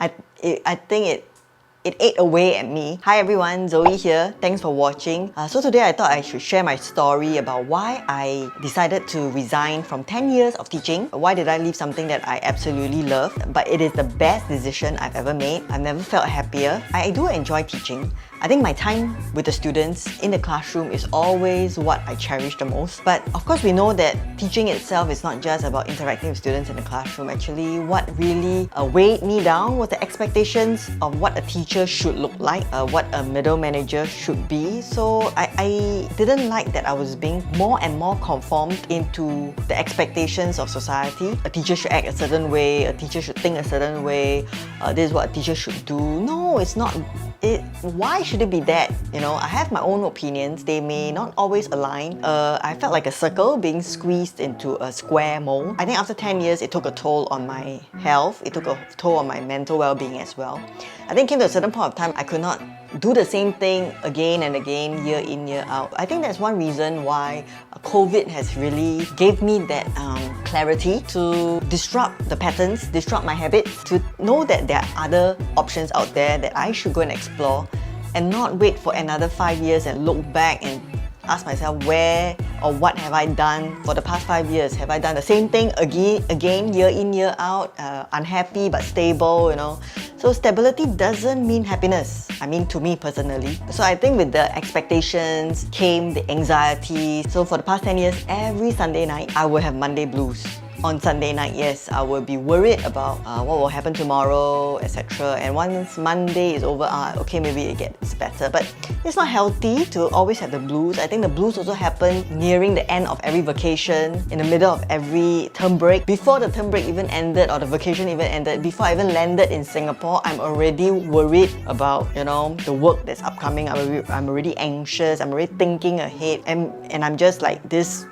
I think it ate away at me. Hi everyone, Zoe here. Thanks for watching. So today I thought I should share my story about why I decided to resign from 10 years of teaching. Why did I leave something that I absolutely love? But it is the best decision I've ever made. I've never felt happier. I do enjoy teaching. I think my time with the students in the classroom is always what I cherish the most. But of course we know that teaching itself is not just about interacting with students in the classroom. Actually, what really weighed me down was the expectations of what a teacher should look like, what a middle manager should be. So I didn't like that I was being more and more conformed into the expectations of society. A teacher should act a certain way, a teacher should think a certain way, this is what a teacher should do. No, it's not. Why should it be that? You know, I have my own opinions. They may not always align. I felt like a circle being squeezed into a square mold. I think after 10 years, it took a toll on my health. It took a toll on my mental well-being as well. I think it came to a certain point of time, I could not do the same thing again and again, year in, year out. I think that's one reason why COVID has really gave me that clarity to disrupt the patterns, disrupt my habits, to know that there are other options out there that I should go and explore and not wait for another 5 years and look back and ask myself where or what have I done for the past 5 years. Have I done the same thing again, year in, year out, unhappy but stable, you know. So stability doesn't mean happiness, I mean to me personally. So I think with the expectations came the anxiety. So for the past 10 years, every Sunday night, I will have Monday blues. On Sunday night, yes, I will be worried about what will happen tomorrow, etc. And once Monday is over, okay, maybe it gets better. But it's not healthy to always have the blues. I think the blues also happen nearing the end of every vacation, in the middle of every term break. Before the term break even ended or the vacation even ended, before I even landed in Singapore, I'm already worried about, you know, the work that's upcoming. I'm already anxious, I'm already thinking ahead, and I'm just like this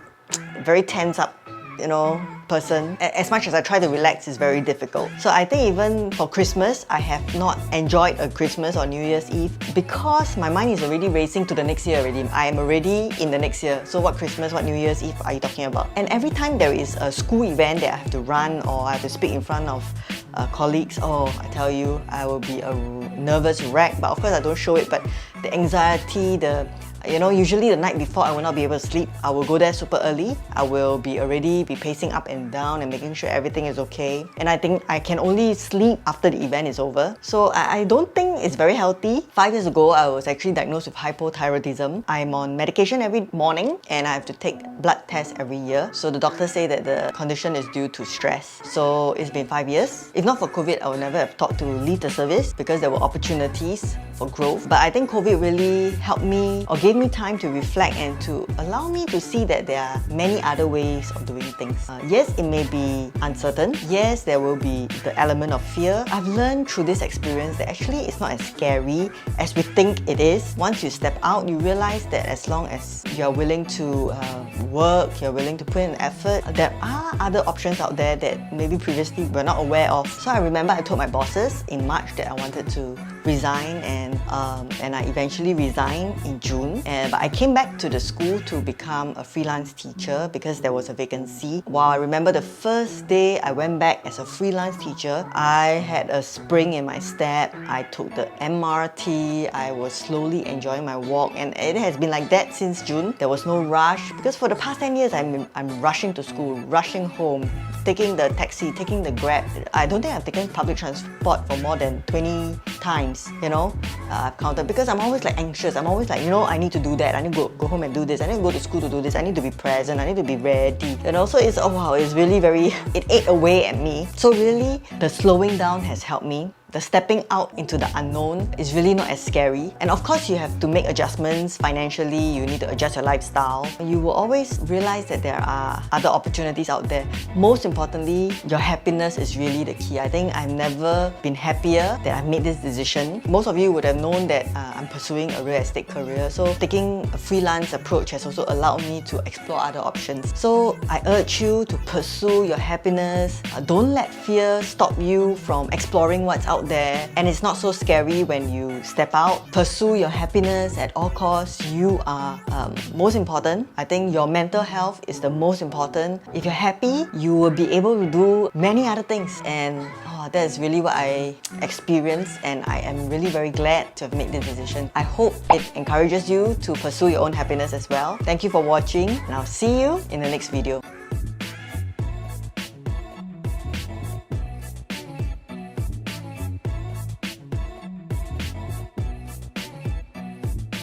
very tense up, you know, person. As much as I try to relax, it's very difficult. So I think even for Christmas, I have not enjoyed a Christmas or New Year's Eve because my mind is already racing to the next year already. I am already in the next year. So what Christmas, what New Year's Eve are you talking about? And every time there is a school event that I have to run or I have to speak in front of colleagues, oh, I tell you, I will be a nervous wreck. But of course I don't show it, but the anxiety, you know, usually the night before I will not be able to sleep. I will go there super early. I will already be pacing up and down and making sure everything is okay. And I think I can only sleep after the event is over. So I don't think it's very healthy. 5 years ago, I was actually diagnosed with hypothyroidism. I'm on medication every morning and I have to take blood tests every year. So the doctors say that the condition is due to stress. So it's been 5 years. If not for COVID, I would never have thought to leave the service because there were opportunities for growth. But I think COVID really helped me or gave me time to reflect and to allow me to see that there are many other ways of doing things. Yes, it may be uncertain. Yes, there will be the element of fear. I've learned through this experience that actually it's not as scary as we think it is. Once you step out, you realize that as long as you're willing to work, you're willing to put in effort, there are other options out there that maybe previously we're not aware of. So I remember I told my bosses in March that I wanted to resign and I eventually resigned in June. But I came back to the school to become a freelance teacher because there was a vacancy. Wow, I remember the first day I went back as a freelance teacher, I had a spring in my step. I took the MRT, I was slowly enjoying my walk, and it has been like that since June. There was no rush because for the past 10 years I'm rushing to school, rushing home, taking the taxi, taking the Grab. I don't think I've taken public transport for more than 20 times, you know. I've counted because I'm always like anxious. I'm always like, you know, I need to do that. I need to go home and do this. I need to go to school to do this. I need to be present. I need to be ready. And also it's, oh wow, it's really it ate away at me. So really, the slowing down has helped me. The stepping out into the unknown is really not as scary. And of course, you have to make adjustments financially, you need to adjust your lifestyle. You will always realize that there are other opportunities out there. Most importantly, your happiness is really the key. I think I've never been happier that I've made this decision. Most of you would have known that I'm pursuing a real estate career. So taking a freelance approach has also allowed me to explore other options. So I urge you to pursue your happiness. Don't let fear stop you from exploring what's out there, and it's not so scary when you step out. Pursue your happiness at all costs. You are most important. I think your mental health is the most important. If you're happy, you will be able to do many other things, and that is really what I experienced, and I am really very glad to have made this decision. I hope it encourages you to pursue your own happiness as well. Thank you for watching, and I'll see you in the next video.